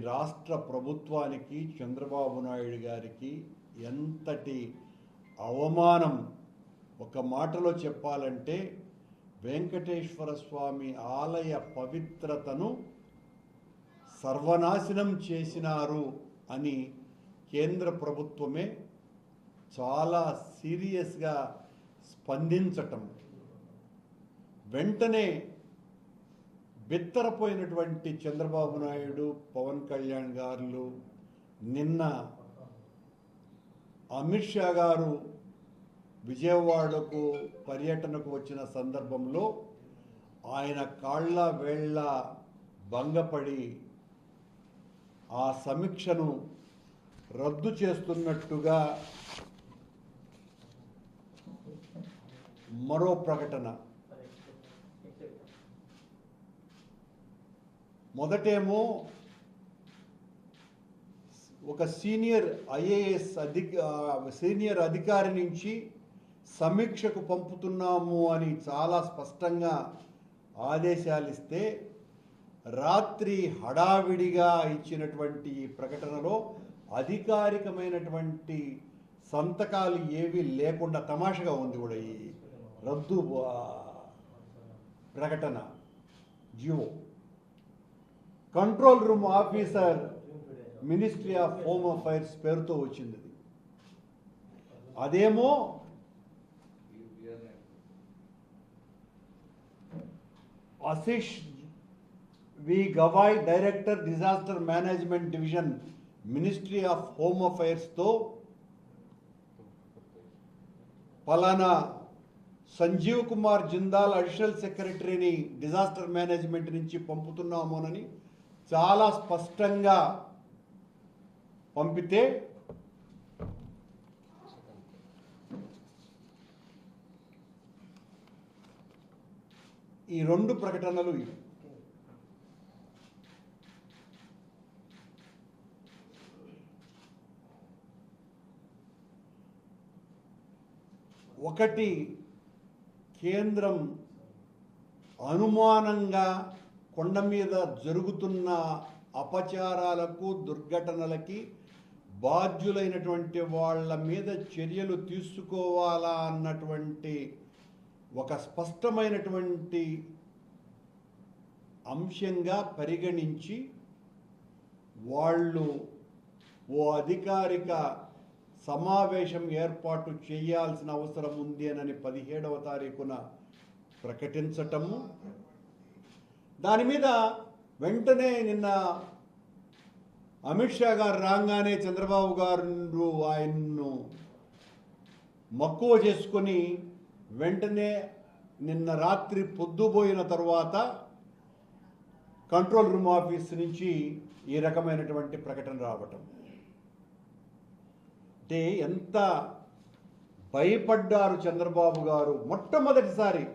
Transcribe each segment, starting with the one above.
రాష్ట్ర ప్రభుత్వానికి చంద్రబాబు నాయుడు గారికి ఎంతటి అవమానం. ఒక మాటలో చెప్పాలంటే వెంకటేశ్వర స్వామి ఆలయ పవిత్రతను సర్వనాశనం చేసినారు అని కేంద్ర ప్రభుత్వమే చాలా సీరియస్గా స్పందించటం, వెంటనే బిత్తరపోయినటువంటి చంద్రబాబు నాయుడు, పవన్ కళ్యాణ్ గారు నిన్న అమిత్ షా గారు విజయవాడకు పర్యటనకు వచ్చిన సందర్భంలో ఆయన కాళ్ళ వేళ్ళ భంగపడి ఆ సమీక్షను రద్దు చేస్తున్నట్టుగా మరో ప్రకటన. మొదటేమో ఒక సీనియర్ ఐఏఎస్ సీనియర్ అధికారి నుంచి సమీక్షకు పంపుతున్నాము అని చాలా స్పష్టంగా ఆదేశాలు ఇస్తే, రాత్రి హడావిడిగా ఇచ్చినటువంటి ఈ ప్రకటనలో అధికారికమైనటువంటి సంతకాలు ఏవి లేకుండా తమాషగా ఉంది కూడా ఈ రద్దు ప్రకటన. Geo control room officer ministry of home affairs పేరుతో వచ్చింది. అదేమో Ashish V Gawai, director disaster management division, ministry of home అఫైర్స్తో పలానా సంజీవ్ కుమార్ జిందాల్ అడిషనల్ సెక్రటరీని డిజాస్టర్ మేనేజ్మెంట్ నుంచి పంపుతున్నామోనని చాలా స్పష్టంగా పంపితే, ఈ రెండు ప్రకటనలు ఒకటి, కేంద్రం అనుమానంగా కొండ మీద జరుగుతున్న అపచారాలకు, దుర్ఘటనలకి బాధ్యులైనటువంటి వాళ్ళ మీద చర్యలు తీసుకోవాలా అన్నటువంటి ఒక స్పష్టమైనటువంటి అంశంగా పరిగణించి వాళ్ళు ఓ అధికారిక సమావేశం ఏర్పాటు చేయాల్సిన అవసరం ఉంది అని 17వ తారీఖున ప్రకటించటము. దాని మీద వెంటనే నిన్న అమిత్ షా గారు రాగానే చంద్రబాబు గారు ఆయన్ను మక్కువ చేసుకొని వెంటనే నిన్న రాత్రి పొద్దుపోయిన తర్వాత కంట్రోల్ రూమ్ ఆఫీస్ నుంచి ఈ రకమైనటువంటి ప్రకటన రావటం అంటే ఎంత భయపడ్డారు చంద్రబాబు గారు. మొట్టమొదటిసారి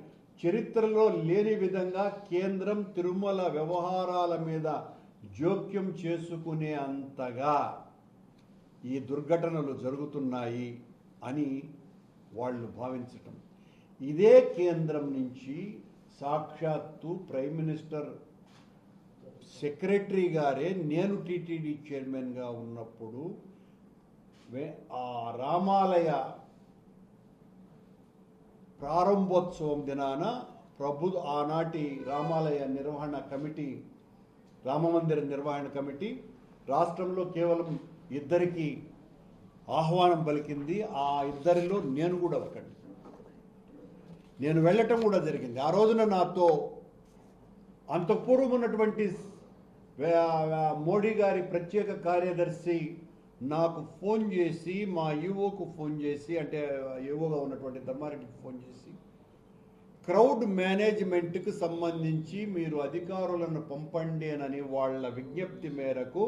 చరిత్రలో లేని విధంగా కేంద్రం తిరుమల వ్యవహారాల మీద జోక్యం చేసుకునే అంతగా ఈ దుర్ఘటనలు జరుగుతున్నాయి అని వాళ్ళు భావించటం. ఇదే కేంద్రం నుంచి సాక్షాత్తు ప్రైమ్ మినిస్టర్ సెక్రటరీ గారే, నేను టీటీడీ చైర్మన్గా ఉన్నప్పుడు ఆ రామాలయ ప్రారంభోత్సవం దినాన ఆనాటి రామాలయ నిర్వహణ కమిటీ, రామమందిర నిర్వహణ కమిటీ రాష్ట్రంలో కేవలం 2 ఆహ్వానం పలికింది. ఆ 2లో నేను కూడా ఒకటి. నేను వెళ్ళటం కూడా జరిగింది. ఆ రోజున నాతో అంతపూర్వం ఉన్నటువంటి మోడీ గారి ప్రత్యేక కార్యదర్శి నాకు ఫోన్ చేసి, మా ఈవోకు ఫోన్ చేసి, అంటే ఈవోగా ఉన్నటువంటి ధర్మారెడ్డికి ఫోన్ చేసి, క్రౌడ్ మేనేజ్మెంట్కి సంబంధించి మీరు అధికారులను పంపండి అని వాళ్ళ విజ్ఞప్తి మేరకు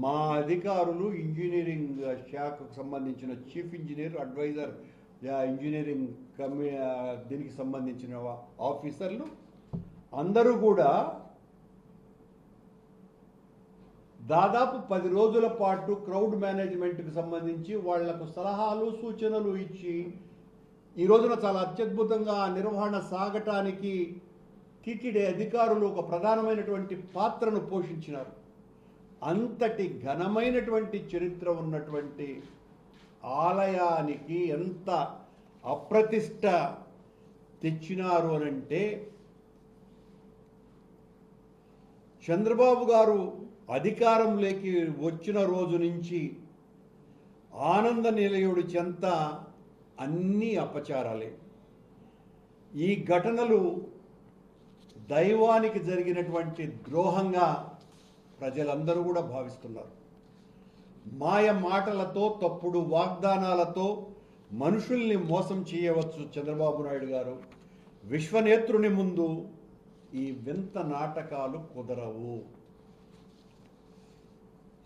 మా అధికారులు, ఇంజనీరింగ్ శాఖకు సంబంధించిన చీఫ్ ఇంజనీర్, అడ్వైజర్ ఇంజనీరింగ్ దీనికి సంబంధించిన ఆఫీసర్లు అందరూ కూడా దాదాపు 10 రోజుల పాటు క్రౌడ్ మేనేజ్మెంట్కి సంబంధించి వాళ్లకు సలహాలు, సూచనలు ఇచ్చి ఈ రోజున చాలా అత్యద్భుతంగా నిర్వహణ సాగటానికి టీటీడీ అధికారులు ఒక ప్రధానమైనటువంటి పాత్రను పోషించినారు. అంతటి ఘనమైనటువంటి చరిత్ర ఉన్నటువంటి ఆలయానికి ఎంత అప్రతిష్ట తెచ్చినారు అనంటే, చంద్రబాబు గారు అధికారంలోకి వచ్చిన రోజు నుంచి ఆనంద నిలయుడి చెంత అన్ని అపచారాలే. ఈ ఘటనలు దైవానికి జరిగినటువంటి ద్రోహంగా ప్రజలందరూ కూడా భావిస్తున్నారు. మాయ మాటలతో, తప్పుడు వాగ్దానాలతో మనుషుల్ని మోసం చేయవచ్చు చంద్రబాబు నాయుడు గారు. విశ్వనేత్రుని ముందు ఈ వింత నాటకాలు కుదరవు.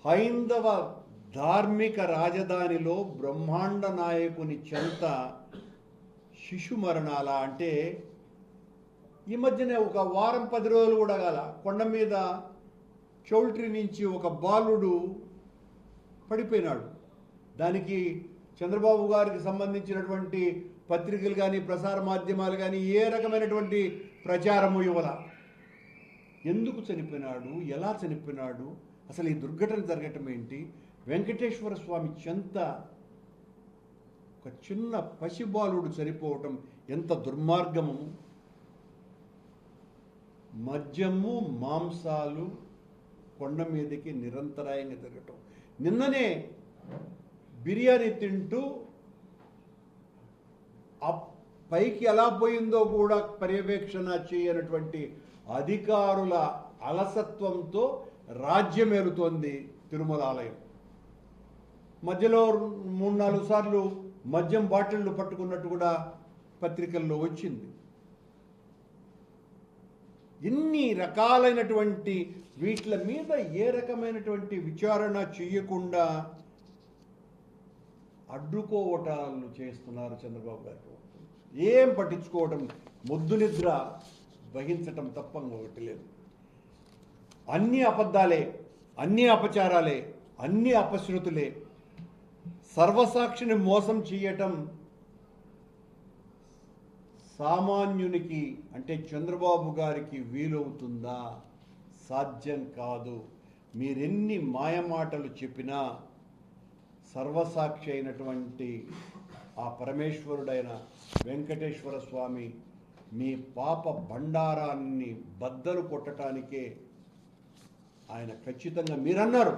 హైందవ ధార్మిక రాజధానిలో బ్రహ్మాండ నాయకుని చెంత శిశు మరణాల అంటే, ఈ మధ్యనే ఒక వారం 10 రోజులు కూడా కాల, కొండ మీద చౌల్ట్రీ నుంచి ఒక బాలుడు పడిపోయినాడు. దానికి చంద్రబాబు గారికి సంబంధించినటువంటి పత్రికలు కానీ ప్రసార మాధ్యమాలు కానీ ఏ రకమైనటువంటి ప్రచారము ఇవ్వాల. ఎందుకు చనిపోయినాడు, ఎలా చనిపోయినాడు, అసలు ఈ దుర్ఘటన జరగటం ఏంటి? వెంకటేశ్వర స్వామి చెంత ఒక చిన్న పసిబాలుడు చనిపోవటం ఎంత దుర్మార్గము. మద్యము, మాంసాలు కొండ మీదకి నిరంతరాయంగా జరగటం. నిన్ననే బిర్యానీ తింటూ ఆ పైకి ఎలా పోయిందో కూడా పర్యవేక్షణ చేయనటువంటి అధికారుల అలసత్వంతో రాజ్యమేలుతోంది తిరుమల ఆలయం. మధ్యలో 3-4 సార్లు మద్యం బాటిళ్లు పట్టుకున్నట్టు కూడా పత్రికల్లో వచ్చింది. ఇన్ని రకాలైనటువంటి వీటి మీద ఏ రకమైనటువంటి విచారణ చేయకుండా అడ్డుకోవటాలు చేస్తున్నారు చంద్రబాబు గారు. ఏం పట్టించుకోవటం, మొద్దు నిద్ర వహించటం తప్ప ఒకటి లేదు. అన్ని అబద్ధాలే, అన్ని అపచారాలే, అన్ని అపశృతులే. సర్వసాక్షిని మోసం చేయటం సామాన్యునికి అంటే చంద్రబాబు గారికి వీలవుతుందా? సాధ్యం కాదు. మీరెన్ని మాయమాటలు చెప్పినా సర్వసాక్షి అయినటువంటి ఆ పరమేశ్వరుడైన వెంకటేశ్వర స్వామి మీ పాప బండారాన్ని బద్దలు కొట్టడానికే ఆయన ఖచ్చితంగా, మీరన్నారు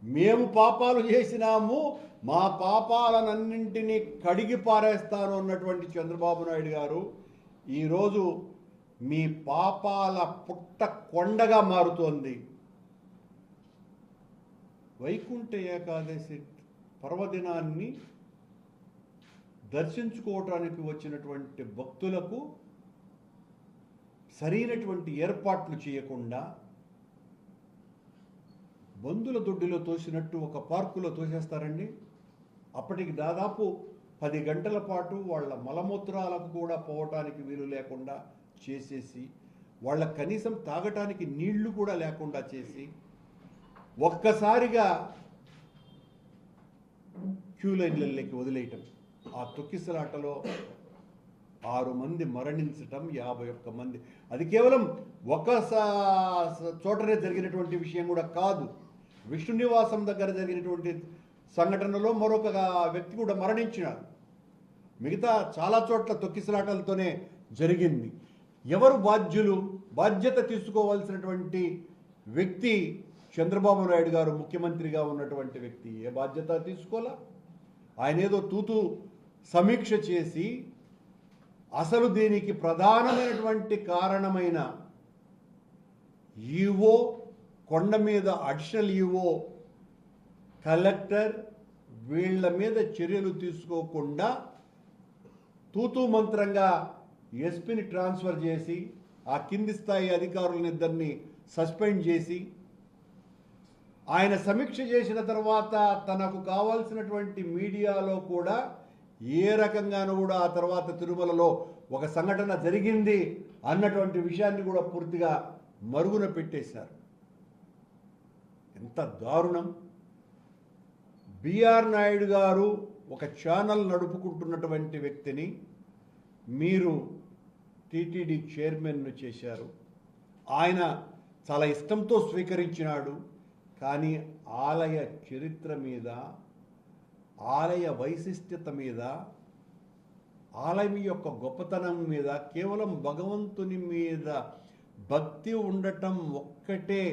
మేము పాపాలు చేసినాము, మా పాపాలనన్నింటినీ కడిగి పారేస్తాను అన్నటువంటి చంద్రబాబు నాయుడు గారు ఈరోజు మీ పాపాల పుట్ట కొండగా మారుతోంది. వైకుంఠ ఏకాదశి పర్వదినాన్ని దర్శించుకోవటానికి వచ్చినటువంటి భక్తులకు సరైనటువంటి ఏర్పాట్లు చేయకుండా బంధుల దొడ్డిలో తోసినట్టు ఒక పార్కులో తోసేస్తారండి. అప్పటికి దాదాపు 10 గంటల పాటు వాళ్ళ మలమూత్రాలకు కూడా పోవటానికి వీలు లేకుండా చేసేసి, వాళ్ళ కనీసం తాగటానికి నీళ్లు కూడా లేకుండా చేసి, ఒక్కసారిగా క్యూ లైన్లకి వదిలేయటం. ఆ తొక్కిసలాటలో 6 మంది మరణించటం, 51 మంది. అది కేవలం ఒక చోటనే జరిగినటువంటి విషయం కూడా కాదు. విష్ణు నివాసం దగ్గర జరిగినటువంటి సంఘటనలో మరొక వ్యక్తి కూడా మరణించినాడు. మిగతా చాలా చోట్ల తొక్కిసలాటలతోనే జరిగింది. ఎవరు బాధ్యులు? బాధ్యత తీసుకోవాల్సినటువంటి వ్యక్తి చంద్రబాబు నాయుడు గారు, ముఖ్యమంత్రిగా ఉన్నటువంటి వ్యక్తి. ఏ బాధ్యత తీసుకోవాలా? ఆయన ఏదో తూతూ సమీక్ష చేసి అసలు దీనికి ప్రధానమైనటువంటి కారణమైన ఈవో, కొండ మీద అడిషనల్ ఈవో, కలెక్టర్ వీళ్ళ మీద చర్యలు తీసుకోకుండా తూతూ మంత్రంగా ఎస్పీని ట్రాన్స్ఫర్ చేసి ఆ కింది స్థాయి అధికారులను ఇద్దరిని సస్పెండ్ చేసి, ఆయన సమీక్ష చేసిన తర్వాత తనకు కావాల్సినటువంటి మీడియాలో కూడా ఏ రకంగానూ కూడా ఆ తర్వాత తిరుమలలో ఒక సంఘటన జరిగింది అన్నటువంటి విషయాన్ని కూడా పూర్తిగా మరుగున పెట్టేశారు. ఎంత దారుణం! బిఆర్ నాయుడు గారు ఒక ఛానల్ నడుపుకుంటున్నటువంటి వ్యక్తిని మీరు టీటీడీ చైర్మన్ను చేశారు. ఆయన చాలా ఇష్టంతో స్వీకరించినాడు. కానీ ఆలయ చరిత్ర మీద, ఆలయ వైశిష్ట్యత మీద, ఆలయం యొక్క గొప్పతనం మీద, కేవలం భగవంతుని మీద భక్తి ఉండటం ఒక్కటే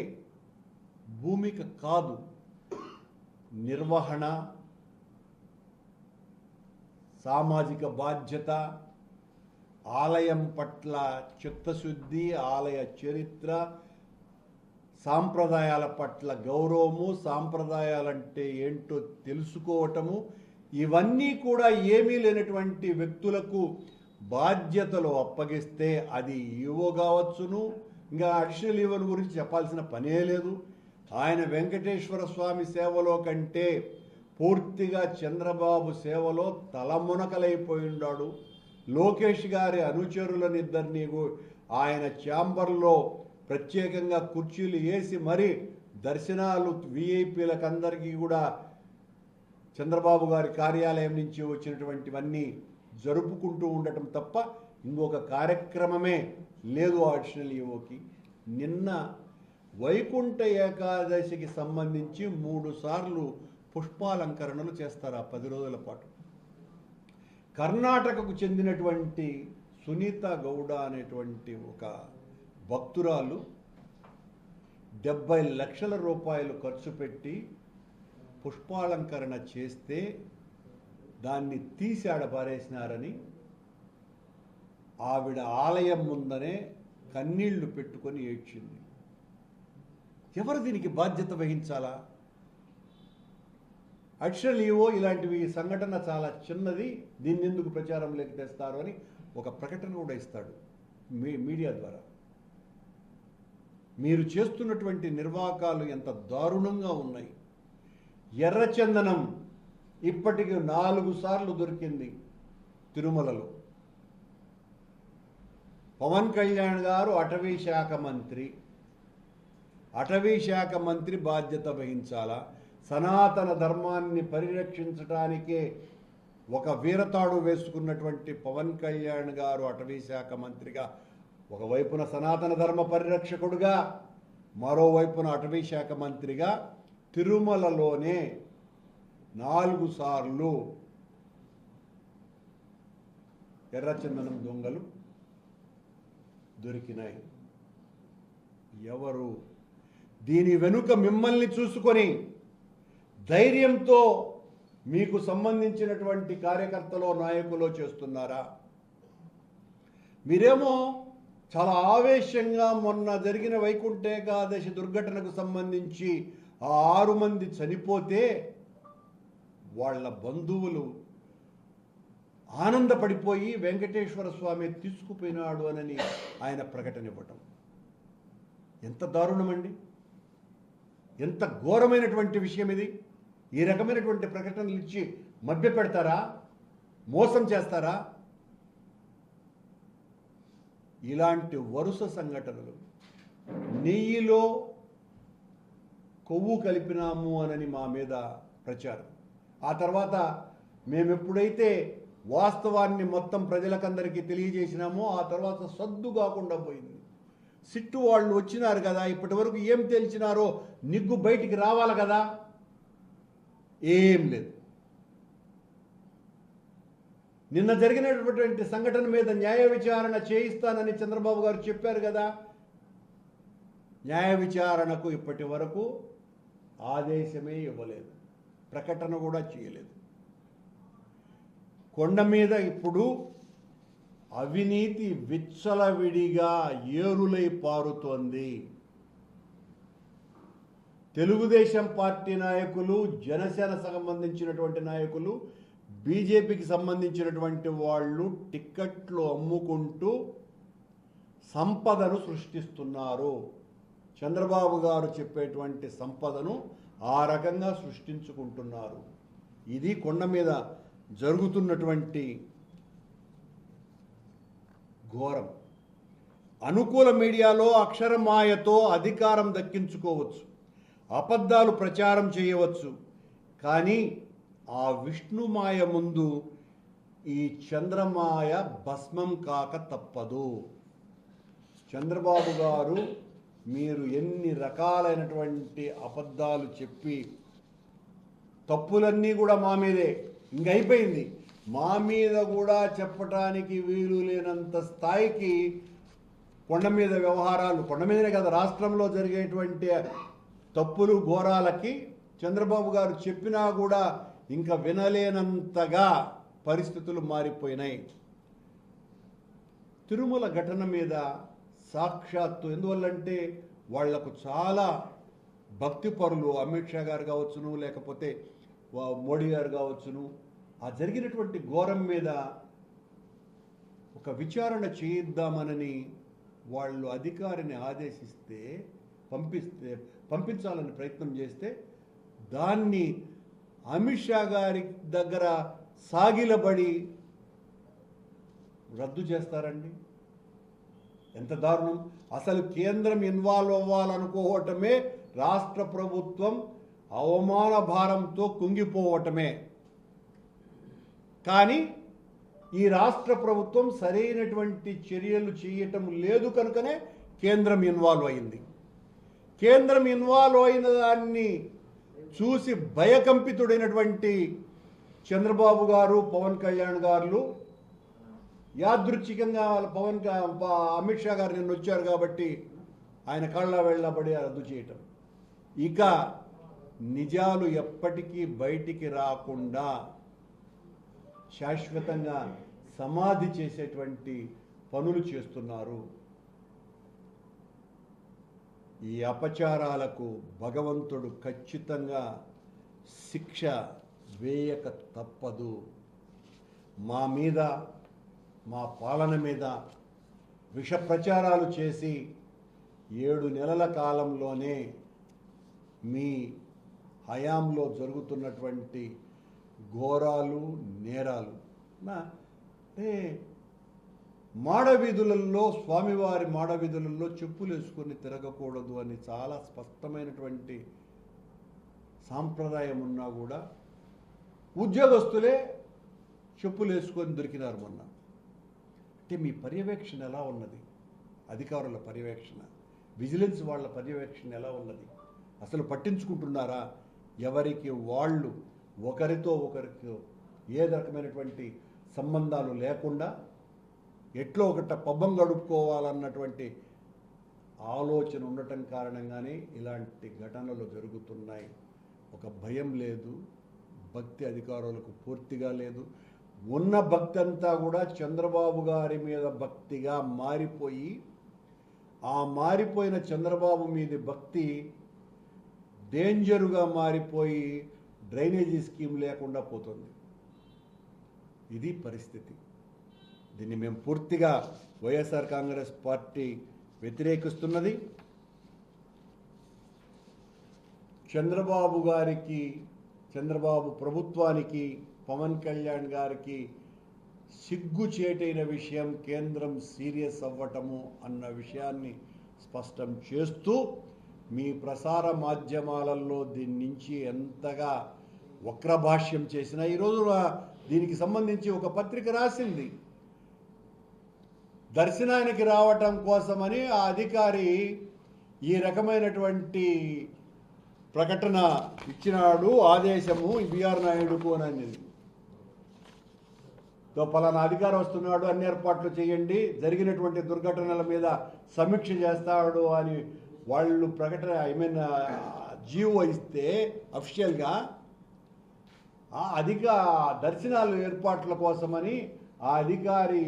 భూమిక కాదు. నిర్వహణ, సామాజిక బాధ్యత, ఆలయం పట్ల చిత్తశుద్ధి, ఆలయ చరిత్ర, సాంప్రదాయాల పట్ల గౌరవము, సాంప్రదాయాలంటే ఏంటో తెలుసుకోవటము, ఇవన్నీ కూడా ఏమీ లేనటువంటి వ్యక్తులకు బాధ్యతలు అప్పగిస్తే అది ఈవో కావచ్చును. ఇంకా అడిషనల్ ఈవోల గురించి చెప్పాల్సిన పనే లేదు. ఆయన వెంకటేశ్వర స్వామి సేవలో కంటే పూర్తిగా చంద్రబాబు సేవలో తలమునకలైపోయిండాడు. లోకేష్ గారి అనుచరులనిద్దరినీ ఆయన ఛాంబర్లో ప్రత్యేకంగా కుర్చీలు వేసి మరి దర్శనాలు విఐపీలకందరికీ కూడా చంద్రబాబు గారి కార్యాలయం నుంచి వచ్చినటువంటివన్నీ జరుపుకుంటూ ఉండటం తప్ప ఇంకొక కార్యక్రమమే లేదు అడిషనల్ ఈవోకి. నిన్న వైకుంఠ ఏకాదశికి సంబంధించి 3 సార్లు పుష్పాలంకరణలు చేస్తారు ఆ 10 రోజుల పాటు. కర్ణాటకకు చెందినటువంటి సునీత గౌడ అనేటువంటి ఒక భక్తురాలు 70 లక్షల రూపాయలు ఖర్చు పెట్టి పుష్పాలంకరణ చేస్తే దాన్ని తీసి ఆడపారేసినారని ఆవిడ ఆలయం ముందనే కన్నీళ్లు పెట్టుకొని ఏడ్చింది. ఎవరు దీనికి బాధ్యత వహించాలా? అడిషనల్ ఈవో ఇలాంటివి సంఘటన చాలా చిన్నది, దీన్ని ఎందుకు ప్రచారంలోకి తెస్తారు అని ఒక ప్రకటన కూడా ఇస్తాడు మీడియా ద్వారా. మీరు చేస్తున్నటువంటి నిర్వాకాలు ఎంత దారుణంగా ఉన్నాయి. ఎర్రచందనం ఇప్పటికి 4 సార్లు దొరికింది తిరుమలలో. పవన్ కళ్యాణ్ గారు అటవీ శాఖ మంత్రి బాధ్యత వహించాలా? సనాతన ధర్మాన్ని పరిరక్షించడానికే ఒక వీరతాడు వేసుకున్నటువంటి పవన్ కళ్యాణ్ గారు అటవీ శాఖ మంత్రిగా ఒకవైపున సనాతన ధర్మ పరిరక్షకుడుగా, మరోవైపున అటవీ శాఖ మంత్రిగా తిరుమలలోనే 4 సార్లు ఎర్రచందనం దొంగలు దొరికినాయి. ఎవరు దీని వెనుక మిమ్మల్ని చూసుకొని ధైర్యంతో మీకు సంబంధించినటువంటి కార్యకర్తలో నాయకులో చేస్తున్నారా? మీరేమో చాలా ఆవేశంగా మొన్న జరిగిన వైకుంఠ ఏకాదశి దుర్ఘటనకు సంబంధించి ఆ 6 మంది చనిపోతే వాళ్ళ బంధువులు ఆనందపడిపోయి వెంకటేశ్వర స్వామి తీసుకుపోయినాడు అని ఆయన ప్రకటన ఇవ్వటం ఎంత దారుణమండి! ఎంత ఘోరమైనటువంటి విషయం ఇది! ఈ రకమైనటువంటి ప్రకటనలు ఇచ్చి మభ్య పెడతారా? మోసం చేస్తారా? ఇలాంటి వరుస సంఘటనలు. నెయ్యిలో కొవ్వు కలిపినాము అని మా మీద ప్రచారం. ఆ తర్వాత మేము ఎప్పుడైతే వాస్తవాన్ని మొత్తం ప్రజలకందరికీ తెలియజేసినామో ఆ తర్వాత సద్దు కాకుండా పోయింది. సిట్టు వాళ్ళు వచ్చినారు కదా, ఇప్పటి వరకు ఏం తెలిసినారో నిగ్గు బయటికి రావాలి కదా, ఏం లేదు. నిన్న జరిగినటువంటి సంఘటన మీద న్యాయ విచారణ చేయిస్తానని చంద్రబాబు గారు చెప్పారు కదా, న్యాయ విచారణకు ఇప్పటి వరకు ఆదేశమే ఇవ్వలేదు, ప్రకటన కూడా చేయలేదు. కొండ మీద ఇప్పుడు అవినీతి విచ్చలవిడిగా ఏరులై పారుతోంది. తెలుగుదేశం పార్టీ నాయకులు, జనసేన సంబంధించినటువంటి నాయకులు, బీజేపీకి సంబంధించినటువంటి వాళ్ళు టిక్కెట్లు అమ్ముకుంటూ సంపదను సృష్టిస్తున్నారు. చంద్రబాబు గారు చెప్పేటువంటి సంపదను ఆ రకంగా సృష్టించుకుంటున్నారు. ఇది కొండ మీద జరుగుతున్నటువంటి ఘోరం. అనుకూల మీడియాలో అక్షరమాయతో అధికారం దక్కించుకోవచ్చు, అబద్ధాలు ప్రచారం చేయవచ్చు, కానీ ఆ విష్ణుమాయ ముందు ఈ చంద్రమాయ భస్మం కాక తప్పదు. చంద్రబాబు గారు మీరు ఎన్ని రకాలైనటువంటి అబద్ధాలు చెప్పి తప్పులన్నీ కూడా మా మీదే ఇంక అయిపోయింది, మా మీద కూడా చెప్పటానికి వీలు లేనంత స్థాయికి కొండ మీద వ్యవహారాలు, కొండ మీదనే కదా రాష్ట్రంలో జరిగేటువంటి తప్పులు ఘోరాలకి చంద్రబాబు గారు చెప్పినా కూడా ఇంకా వినలేనంతగా పరిస్థితులు మారిపోయినాయి. తిరుమల ఘటన మీద సాక్షాత్తు ఎందువల్లంటే వాళ్లకు చాలా భక్తి పరులు, అమిత్ షా గారు కావచ్చును, లేకపోతే మోడీ గారు కావచ్చును, ఆ జరిగినటువంటి ఘోరం మీద ఒక విచారణ చేయిద్దామనని వాళ్ళు అధికారిని ఆదేశిస్తే పంపించాలని ప్రయత్నం చేస్తే దాన్ని అమిత్ షా గారి దగ్గర సాగిలబడి రద్దు చేస్తారండి. ఎంత దారుణం! అసలు కేంద్రం ఇన్వాల్వ్ అవ్వాలనుకోవటమే రాష్ట్ర ప్రభుత్వం అవమాన భారంతో కుంగిపోవటమే. కానీ ఈ రాష్ట్ర ప్రభుత్వం సరైనటువంటి చర్యలు చేయటం లేదు కనుకనే కేంద్రం ఇన్వాల్వ్ అయింది. కేంద్రం ఇన్వాల్వ్ అయిన దాన్ని చూసి భయకంపితుడైనటువంటి చంద్రబాబు గారు, పవన్ కళ్యాణ్ గారు యాదృచ్ఛికంగా అమిత్ షా గారు నిన్న వచ్చారు కాబట్టి ఆయన కళ్ళ వెళ్ళబడి రద్దు చేయటం, ఇక నిజాలు ఎప్పటికీ బయటికి రాకుండా శాశ్వతంగా సమాధి చేసేటువంటి పనులు చేస్తున్నారు. ఈ అపచారాలకు భగవంతుడు ఖచ్చితంగా శిక్ష వేయక తప్పదు. మా మీద, మా పాలన మీద విష ప్రచారాలు చేసి 7 నెలల కాలంలోనే మీ హయాంలో జరుగుతున్నటువంటి ఘోరాలు, నేరాలు మాడవీధులలో, స్వామివారి మాడవీధులలో చెప్పులు వేసుకొని తిరగకూడదు అని చాలా స్పష్టమైనటువంటి సాంప్రదాయం ఉన్నా కూడా ఉద్యోగస్తులే చెప్పులు వేసుకొని దొరికినారు మొన్న. అంటే మీ పర్యవేక్షణ ఎలా ఉన్నది? అధికారుల పర్యవేక్షణ, విజిలెన్స్ వాళ్ళ పర్యవేక్షణ ఎలా ఉన్నది? అసలు పట్టించుకుంటున్నారా? ఎవరికి వాళ్ళు ఒకరితో ఒకరికి ఏ రకమైనటువంటి సంబంధాలు లేకుండా ఎట్లో ఒకట పబ్బం గడుపుకోవాలన్నటువంటి ఆలోచన ఉండటం కారణంగానే ఇలాంటి ఘటనలు జరుగుతున్నాయి. ఒక భయం లేదు, భక్తి అధికారులకు పూర్తిగా లేదు. ఉన్న భక్తి అంతా కూడా చంద్రబాబు గారి మీద భక్తిగా మారిపోయి, ఆ మారిపోయిన చంద్రబాబు మీద భక్తి డేంజరుగా మారిపోయి డ్రైనేజీ స్కీమ్ లేకుండా పోతుంది. ఇది పరిస్థితి. దీన్ని మేము పూర్తిగా వైఎస్ఆర్ కాంగ్రెస్ పార్టీ వ్యతిరేకిస్తున్నది. చంద్రబాబు గారికి, చంద్రబాబు ప్రభుత్వానికి, పవన్ కళ్యాణ్ గారికి సిగ్గుచేటైన విషయం కేంద్రం సీరియస్ అవ్వటము అన్న విషయాన్ని స్పష్టం చేస్తూ మీ ప్రసార మాధ్యమాలలో దీని నుంచి ఎంతగా వక్రభాష్యం చేసినా, ఈరోజు దీనికి సంబంధించి ఒక పత్రిక రాసింది. దర్శనానికి రావటం కోసమని ఆ అధికారి ఈ రకమైనటువంటి ప్రకటన ఇచ్చినాడు, ఆదేశము బిఆర్ నాయుడుకు అని. పలానా అధికారం వస్తున్నాడు, అన్ని ఏర్పాట్లు చేయండి, జరిగినటువంటి దుర్ఘటనల మీద సమీక్ష చేస్తాడు అని వాళ్ళు ప్రకటన జీవో ఇస్తే అఫిషియల్గా దర్శనాలు ఏర్పాట్ల కోసమని ఆ అధికారి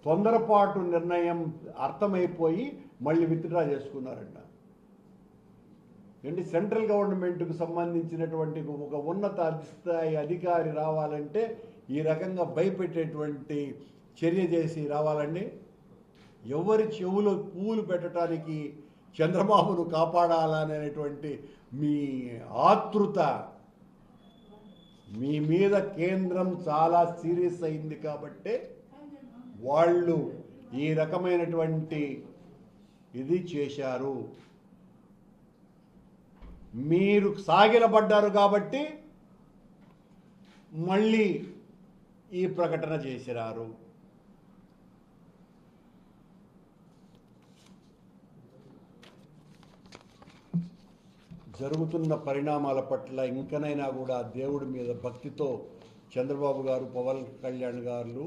తొందరపాటు నిర్ణయం అర్థమైపోయి మళ్ళీ విత్డ్రా చేసుకున్నారంట. ఏంటి, సెంట్రల్ గవర్నమెంట్కు సంబంధించినటువంటి ఒక ఉన్నత స్థాయి అధికారి రావాలంటే ఈ రకంగా భయపెట్టేటువంటి చర్య చేసి రావాలండి. ఎవరి చెవులో పువ్వులు పెట్టడానికి చంద్రబాబును కాపాడాలనేటువంటి మీ ఆతృత, మీ మీద కేంద్రం చాలా సీరియస్ అయింది కాబట్టే వాళ్ళు ఈ రకమైనటువంటి ఇది చేశారు. మీరు సాగిలపడ్డారు కాబట్టి మళ్ళీ ఈ ప్రకటన చేసినారు. జరుగుతున్న పరిణామాల పట్ల ఇంకనైనా కూడా దేవుడి మీద భక్తితో చంద్రబాబు గారు, పవన్ కళ్యాణ్ గారు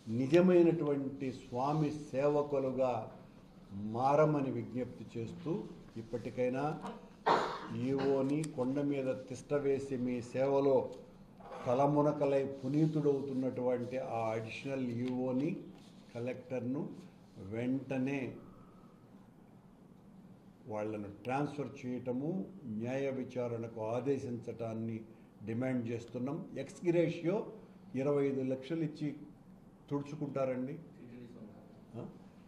నిజమైనటువంటి స్వామి సేవకులుగా మారమని విజ్ఞప్తి చేస్తూ ఇప్పటికైనా ఈవోని కొండ మీద తిష్ట వేసి మీ సేవలో తలమునకలై పునీతుడవుతున్నటువంటి ఆ అడిషనల్ ఈవోని, కలెక్టర్ను వెంటనే వాళ్లను ట్రాన్స్ఫర్ చేయటము, న్యాయ విచారణకు ఆదేశించటాన్ని డిమాండ్ చేస్తున్నాం. ఎక్స్గ్రేషియో 25 లక్షలు ఇచ్చి తుడుచుకుంటారండి.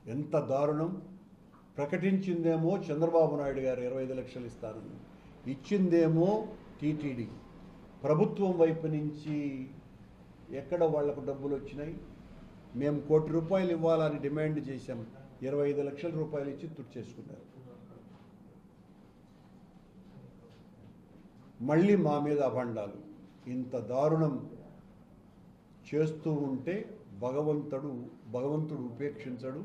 ఎంత దారుణం! ప్రకటించిందేమో చంద్రబాబు నాయుడు గారు 25 లక్షలు ఇస్తారని, ఇచ్చిందేమో టీటీడీ. ప్రభుత్వం వైపు నుంచి ఎక్కడ వాళ్లకు డబ్బులు వచ్చినాయి? మేము ₹1 కోటి ఇవ్వాలని డిమాండ్ చేశాం, 25 లక్షల రూపాయలు ఇచ్చి తుడిచేసుకున్నారు. మళ్ళీ మా మీద అభండాలు. ఇంత దారుణం చేస్తూ ఉంటే భగవంతుడు ఉపేక్షించడు.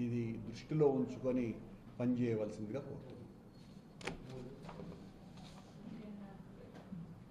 ఇది దృష్టిలో ఉంచుకొని పనిచేయవలసిందిగా కోరుతున్నాను.